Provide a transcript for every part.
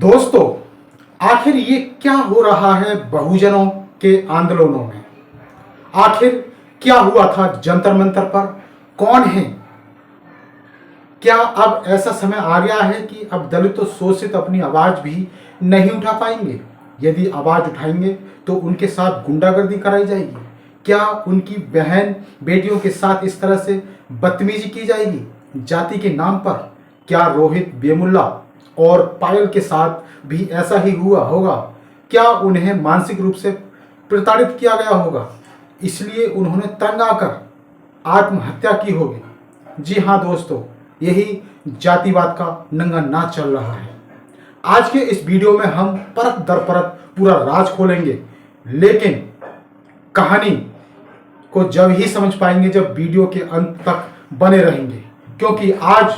दोस्तों, आखिर ये क्या हो रहा है बहुजनों के आंदोलनों में? आखिर क्या हुआ था जंतर मंतर पर? कौन है? क्या अब ऐसा समय आ गया है कि अब दलित शोषित अपनी आवाज भी नहीं उठा पाएंगे? यदि आवाज उठाएंगे तो उनके साथ गुंडागर्दी कराई जाएगी? क्या उनकी बहन बेटियों के साथ इस तरह से बदतमीजी की जाएगी जाति के नाम पर? क्या रोहित वेमुल्ला और पायल के साथ भी ऐसा ही हुआ होगा? क्या उन्हें मानसिक रूप से प्रताड़ित किया गया होगा, इसलिए उन्होंने तंग आकर आत्महत्या की होगी? जी हाँ दोस्तों, यही जातिवाद का नंगा नाच चल रहा है। आज के इस वीडियो में हम परत दर परत पूरा राज खोलेंगे, लेकिन कहानी को जब ही समझ पाएंगे जब वीडियो के अंत तक बने रहेंगे, क्योंकि आज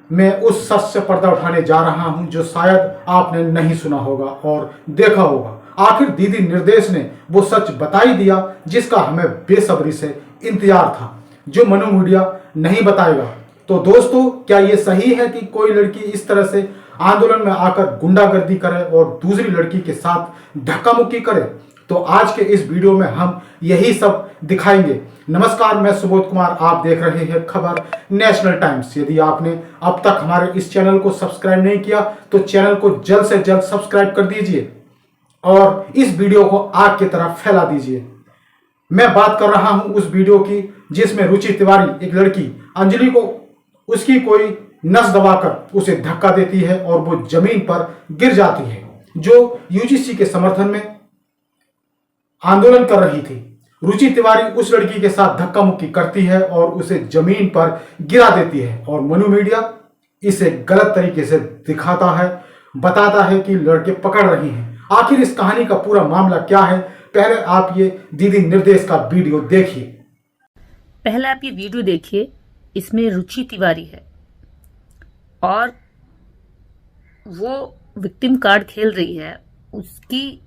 मैं उस सच से पर्दा उठाने जा रहा हूं जो शायद आपने नहीं सुना होगा और देखा होगा। आखिर दीदी निर्देश ने वो सच बता ही दिया जिसका हमें बेसब्री से इंतजार था, जो मनु मीडिया नहीं बताएगा। तो दोस्तों, क्या ये सही है कि कोई लड़की इस तरह से आंदोलन में आकर गुंडागर्दी करे और दूसरी लड़की के साथ धक्का मुक्की करे? तो आज के इस वीडियो में हम यही सब दिखाएंगे। नमस्कार, मैं सुबोध कुमार, आप देख रहे हैं खबर नेशनल टाइम्स। यदि आपने अब तक हमारे इस चैनल को सब्सक्राइब नहीं किया तो चैनल को जल्द से जल्द सब्सक्राइब कर दीजिए और इस वीडियो को आग की तरह फैला दीजिए। मैं बात कर रहा हूं उस वीडियो की जिसमें रुचि तिवारी एक लड़की अंजलि को उसकी कोई नस दबाकर उसे धक्का देती है और वो जमीन पर गिर जाती है, जो यूजीसी के समर्थन में आंदोलन कर रही थी। रुचि तिवारी उस लड़की के साथ धक्का मुक्की करती है और उसे जमीन पर गिरा देती है और मनु मीडिया इसे गलत तरीके से दिखाता है, बताता है कि लड़के पकड़ रही हैं। आखिर इस कहानी का पूरा मामला क्या है, पहले आप ये दीदी निर्देश का वीडियो देखिए। पहले आप ये वीडियो देखिए, इसमें रुचि तिवारी है और वो विक्टिम कार्ड खेल रही है। उसकी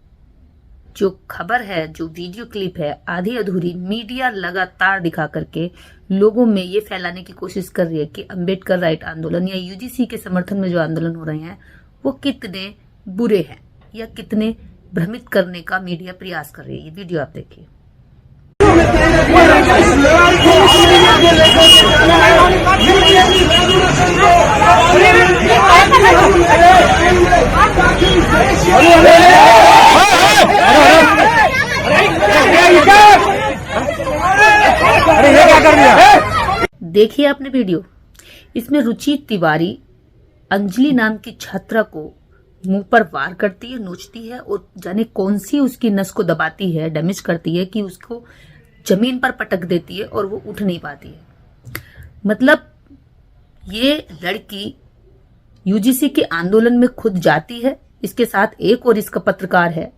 जो खबर है, जो वीडियो क्लिप है, आधी अधूरी मीडिया लगातार दिखा करके लोगों में ये फैलाने की कोशिश कर रही है कि अंबेडकर राइट आंदोलन या यूजीसी के समर्थन में जो आंदोलन हो रहे हैं वो कितने बुरे हैं या कितने भ्रमित करने का मीडिया प्रयास कर रही है। ये वीडियो आप देखिए। अरे ये क्या कर दिया? देखिए आपने वीडियो। इसमें रुचि तिवारी अंजलि नाम की छात्रा को मुंह पर वार करती है, नोचती है और जाने कौन सी उसकी नस को दबाती है, डैमेज करती है कि उसको जमीन पर पटक देती है और वो उठ नहीं पाती है। मतलब ये लड़की यूजीसी के आंदोलन में खुद जाती है, इसके साथ एक और इसका पत्रकार है।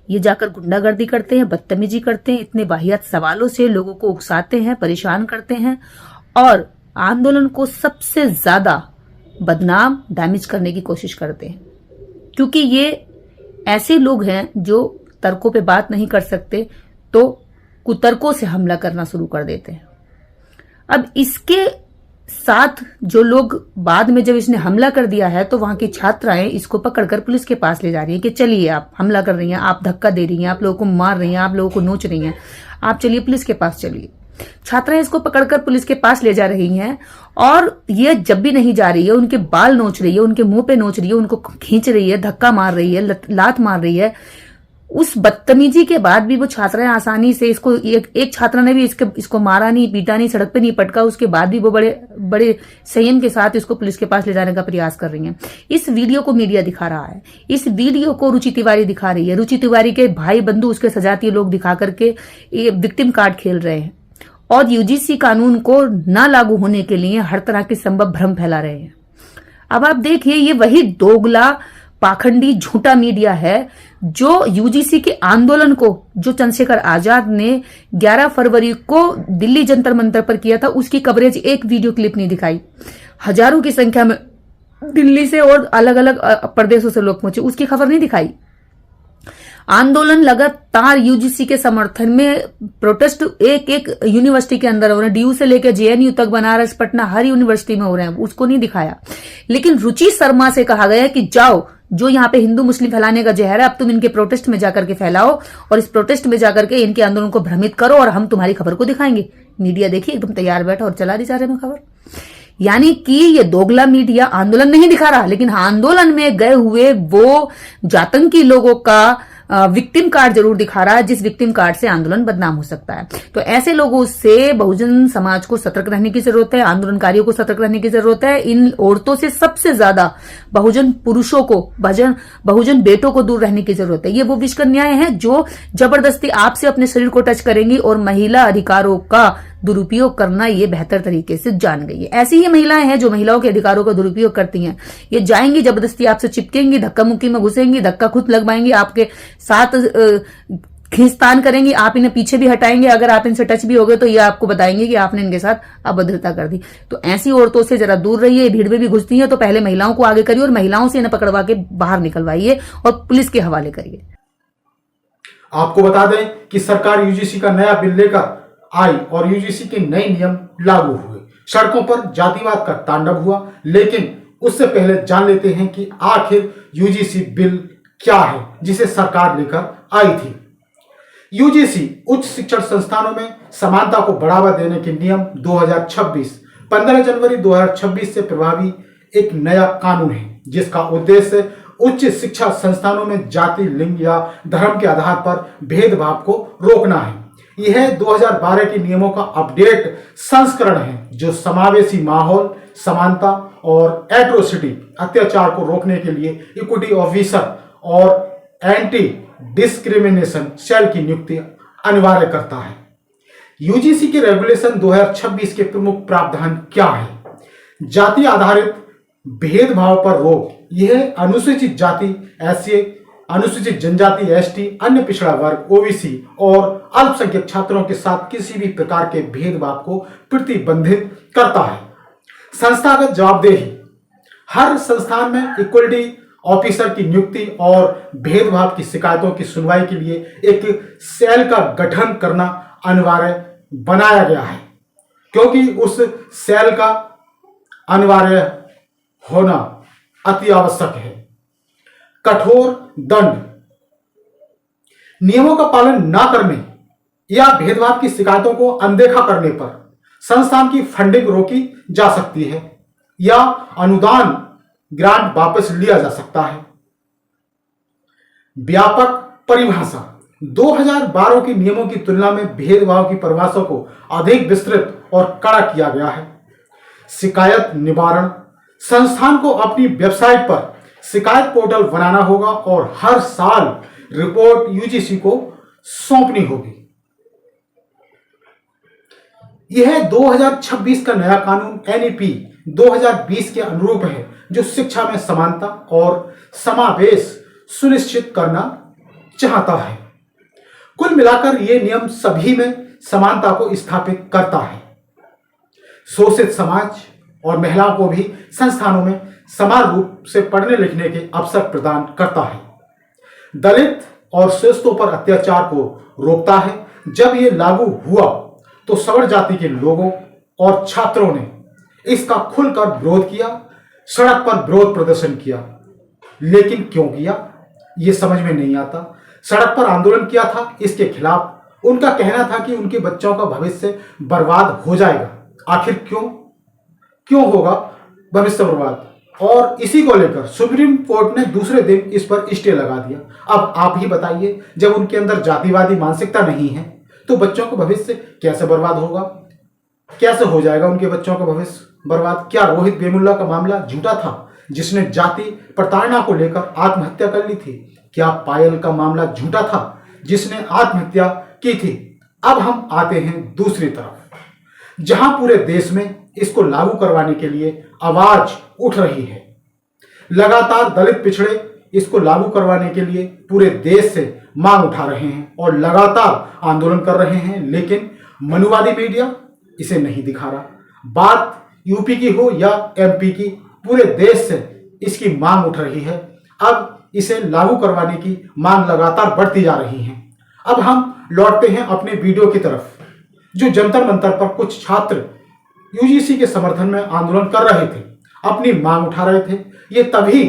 ये जाकर गुंडागर्दी करते हैं, बदतमीजी करते हैं, इतने वाहियात सवालों से लोगों को उकसाते हैं, परेशान करते हैं और आंदोलन को सबसे ज्यादा बदनाम, डैमेज करने की कोशिश करते हैं, क्योंकि ये ऐसे लोग हैं जो तर्कों पे बात नहीं कर सकते तो कुतर्कों से हमला करना शुरू कर देते हैं। अब इसके साथ जो लोग बाद में जब इसने हमला कर दिया है तो वहां की छात्राएं इसको पकड़कर पुलिस के पास ले जा रही हैं कि चलिए, आप हमला कर रही हैं, आप धक्का दे रही हैं, आप लोगों को मार रही हैं, आप लोगों को नोच रही हैं, आप चलिए पुलिस के पास चलिए। छात्राएं इसको पकड़कर पुलिस के पास ले जा रही हैं और ये जब भी नहीं जा रही है उनके बाल नोच रही है, उनके मुंह पे नोच रही है, उनको खींच रही है, धक्का मार रही है, लात मार रही है। उस बदतमीजी के बाद भी वो छात्राएं आसानी से इसको एक छात्रा ने भी इसको मारा नहीं, पीटा नहीं, सड़क पे नहीं पटका, उसके बाद भी वो बड़े संयम के साथ इसको पुलिस के पास ले जाने का प्रयास कर रही हैं। इस वीडियो को मीडिया दिखा रहा है, इस वीडियो को रुचि तिवारी दिखा रही है। रुचि तिवारी के भाई बंधु, उसके सजातीय लोग दिखा करके ये विक्टिम कार्ड खेल रहे हैं और यूजीसी कानून को न लागू होने के लिए हर तरह के संभव भ्रम फैला रहे हैं। अब आप देखिए, ये वही दोगला, पाखंडी, झूठा मीडिया है जो यूजीसी के आंदोलन को, जो चंद्रशेखर आजाद ने 11 फरवरी को दिल्ली जंतर मंतर पर किया था, उसकी कवरेज एक वीडियो क्लिप नहीं दिखाई। हजारों की संख्या में दिल्ली से और अलग अलग प्रदेशों से लोग पहुंचे, उसकी खबर नहीं दिखाई। आंदोलन लगातार यूजीसी के समर्थन में, प्रोटेस्ट एक एक यूनिवर्सिटी के अंदर हो रहे हैं, डीयू से लेकर जेएनयू तक, बनारस, पटना, हर यूनिवर्सिटी में हो रहे हैं, उसको नहीं दिखाया। लेकिन रुचि शर्मा से कहा गया कि जाओ जो यहाँ पे हिंदू मुस्लिम फैलाने का जहर है, अब तुम इनके प्रोटेस्ट में जाकर के फैलाओ और इस प्रोटेस्ट में जाकर के इनके आंदोलन को भ्रमित करो और हम तुम्हारी खबर को दिखाएंगे। मीडिया देखिए एकदम तैयार बैठा और चला दी जा रहे में खबर। यानी कि ये दोगला मीडिया आंदोलन नहीं दिखा रहा, लेकिन आंदोलन में गए हुए वो जातंकी लोगों का विक्टिम कार्ड जरूर दिखा रहा है, जिस विक्टिम कार्ड से आंदोलन बदनाम हो सकता है। तो ऐसे लोगों से बहुजन समाज को सतर्क रहने की जरूरत है, आंदोलनकारियों को सतर्क रहने की जरूरत है। इन औरतों से सबसे ज्यादा बहुजन पुरुषों को, बहुजन बेटों को दूर रहने की जरूरत है। ये वो विषकन्याएं हैं जो जबरदस्ती आपसे अपने शरीर को टच करेंगी और महिला अधिकारों का दुरुपयोग करना ये बेहतर तरीके से जान गई है। ऐसी ही महिलाएं हैं जो महिलाओं के अधिकारों का दुरुपयोग करती हैं। ये जाएंगी जबरदस्ती आपसे चिपकेंगी, धक्का मुक्की में घुसेंगी, धक्का खुद लगवाएंगी, आपके साथ खींचतान करेंगी, आप इन्हें पीछे भी हटाएंगे। अगर आप इनसे टच भी हो गए तो ये आपको बताएंगे कि आपने इनके साथ अभद्रता कर दी। तो ऐसी औरतों से जरा दूर रहिए। भीड़ में भी घुसती है तो पहले महिलाओं को आगे करिए और महिलाओं से इन्हें पकड़वा के बाहर निकलवाइए और पुलिस के हवाले करिए। आपको बता दें कि सरकार यूजीसी का नया बिल लेकर आई और यूजीसी के नए नियम लागू हुए। सड़कों पर जातिवाद का तांडव हुआ, लेकिन उससे पहले जान लेते हैं कि आखिर यूजीसी बिल क्या है जिसे सरकार लेकर आई थी। यूजीसी उच्च शिक्षण संस्थानों में समानता को बढ़ावा देने के नियम 2026 15 जनवरी 2026 से प्रभावी एक नया कानून है, जिसका उद्देश्य उच्च शिक्षा संस्थानों में जाति, लिंग या धर्म के आधार पर भेदभाव को रोकना है। यह 2012 के नियमों का अपडेट संस्करण है जो समावेशी माहौल, समानता और एट्रोसिटी अत्याचार को रोकने के लिए इक्विटी ऑफिसर और एंटी डिस्क्रिमिनेशन सेल की नियुक्ति अनिवार्य करता है। यूजीसी के रेगुलेशन 2026 के प्रमुख प्रावधान क्या है? जाति आधारित भेदभाव पर रोक। यह अनुसूचित जाति, एससी, अनुसूचित जनजाति, एसटी, अन्य पिछड़ा वर्ग, ओबीसी और अल्पसंख्यक छात्रों के साथ किसी भी प्रकार के भेदभाव को प्रतिबंधित करता है। संस्थागत जवाबदेही। हर संस्थान में इक्वलिटी ऑफिसर की नियुक्ति और भेदभाव की शिकायतों की सुनवाई के लिए एक सेल का गठन करना अनिवार्य बनाया गया है, क्योंकि उस सेल का अनिवार्य होना अति आवश्यक है। कठोर दंड। नियमों का पालन न करने या भेदभाव की शिकायतों को अनदेखा करने पर संस्थान की फंडिंग रोकी जा सकती है या अनुदान ग्रांट वापस लिया जा सकता है। व्यापक परिभाषा। 2012 के नियमों की तुलना में भेदभाव की परिभाषा को अधिक विस्तृत और कड़ा किया गया है। शिकायत निवारण। संस्थान को अपनी वेबसाइट पर शिकायत पोर्टल बनाना होगा और हर साल रिपोर्ट यूजीसी को सौंपनी होगी। यह 2026 का नया कानून एनईपी 2020 के अनुरूप है, जो शिक्षा में समानता और समावेश सुनिश्चित करना चाहता है। कुल मिलाकर यह नियम सभी में समानता को स्थापित करता है, शोषित समाज और महिलाओं को भी संस्थानों में समान रूप से पढ़ने लिखने के अवसर प्रदान करता है। दलित और शोषितों पर अत्याचार को रोकता है। जब यह लागू हुआ तो सवर्ण जाति के लोगों और छात्रों ने इसका खुलकर विरोध किया, सड़क पर विरोध प्रदर्शन किया। लेकिन क्यों किया यह समझ में नहीं आता। सड़क पर आंदोलन किया था इसके खिलाफ। उनका कहना था कि उनके बच्चों का भविष्य बर्बाद हो जाएगा। आखिर क्यों होगा भविष्य बर्बाद? और इसी को लेकर सुप्रीम कोर्ट ने दूसरे दिन इस पर स्टे लगा दिया। अब आप ही बताइए, जब उनके अंदर जातिवादी मानसिकता नहीं है तो बच्चों का भविष्य कैसे बर्बाद होगा? कैसे हो जाएगा उनके बच्चों का भविष्य बर्बाद? क्या रोहित वेमुल्ला का मामला झूठा था जिसने जाति प्रताड़ना को लेकर आत्महत्या कर ली थी? क्या पायल का मामला झूठा था जिसने आत्महत्या की थी? अब हम आते हैं दूसरी तरफ, जहां पूरे देश में इसको लागू करवाने के लिए आवाज उठ रही है। लगातार दलित पिछड़े इसको लागू करवाने के लिए पूरे देश से मांग उठा रहे हैं और लगातार आंदोलन कर रहे हैं, लेकिन मनुवादी मीडिया इसे नहीं दिखा रहा। बात यूपी की हो या एमपी की, पूरे देश से इसकी मांग उठ रही है। अब इसे लागू करवाने की मांग लगातार बढ़ती जा रही है। अब हम लौटते हैं अपने वीडियो की तरफ, जो जंतर मंतर पर कुछ छात्र यूजीसी के समर्थन में आंदोलन कर रहे थे, अपनी मांग उठा रहे थे। ये तभी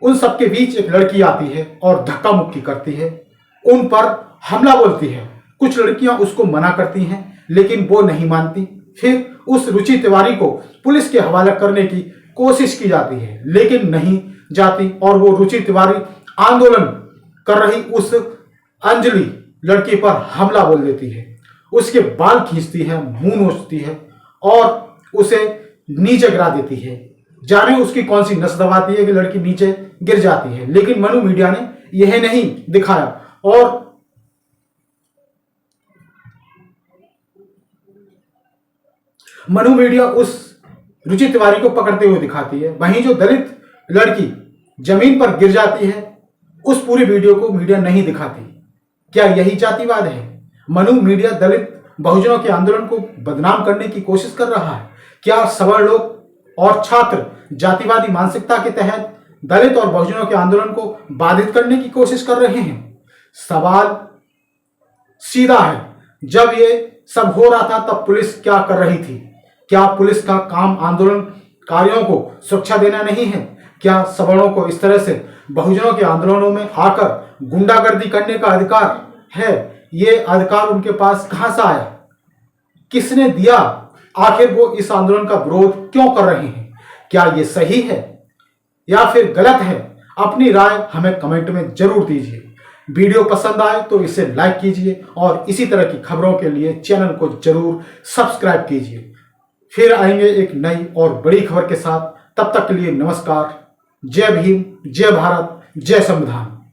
उन सबके बीच एक लड़की आती है और धक्का मुक्की करती है, उन पर हमला बोलती है। कुछ लड़कियां उसको मना करती हैं, लेकिन वो नहीं मानती। फिर उस रुचि तिवारी को पुलिस के हवाले करने की कोशिश की जाती है, लेकिन नहीं जाती और वो रुचि तिवारी आंदोलन कर रही उस अंजलि लड़की पर हमला बोल देती है, उसके बाल खींचती है, मुंह नोचती है और उसे नीचे गिरा देती है। जाने उसकी कौन सी नस दबाती है कि लड़की नीचे गिर जाती है, लेकिन मनु मीडिया ने यह नहीं दिखाया और मनु मीडिया उस रुचि तिवारी को पकड़ते हुए दिखाती है। वहीं जो दलित लड़की जमीन पर गिर जाती है, उस पूरी वीडियो को मीडिया नहीं दिखाती। क्या यही जातिवाद है? मनु मीडिया दलित बहुजनों के आंदोलन को बदनाम करने की कोशिश कर रहा है। क्या सवर्ण लोग और छात्र जातिवादी मानसिकता के तहत दलित और बहुजनों के आंदोलन को बाधित करने की कोशिश कर रहे हैं? सवाल सीधा है, जब ये सब हो रहा था तब पुलिस क्या कर रही थी? क्या पुलिस का काम आंदोलनकारियों को सुरक्षा देना नहीं है? क्या सवर्णों को इस तरह से बहुजनों के आंदोलनों में आकर गुंडागर्दी करने का अधिकार है? ये अधिकार उनके पास कहां से आया? किसने दिया? आखिर वो इस आंदोलन का विरोध क्यों कर रहे हैं? क्या ये सही है या फिर गलत है? अपनी राय हमें कमेंट में जरूर दीजिए। वीडियो पसंद आए तो इसे लाइक कीजिए और इसी तरह की खबरों के लिए चैनल को जरूर सब्सक्राइब कीजिए। फिर आएंगे एक नई और बड़ी खबर के साथ। तब तक के लिए नमस्कार। जय भीम, जय भारत, जय संविधान।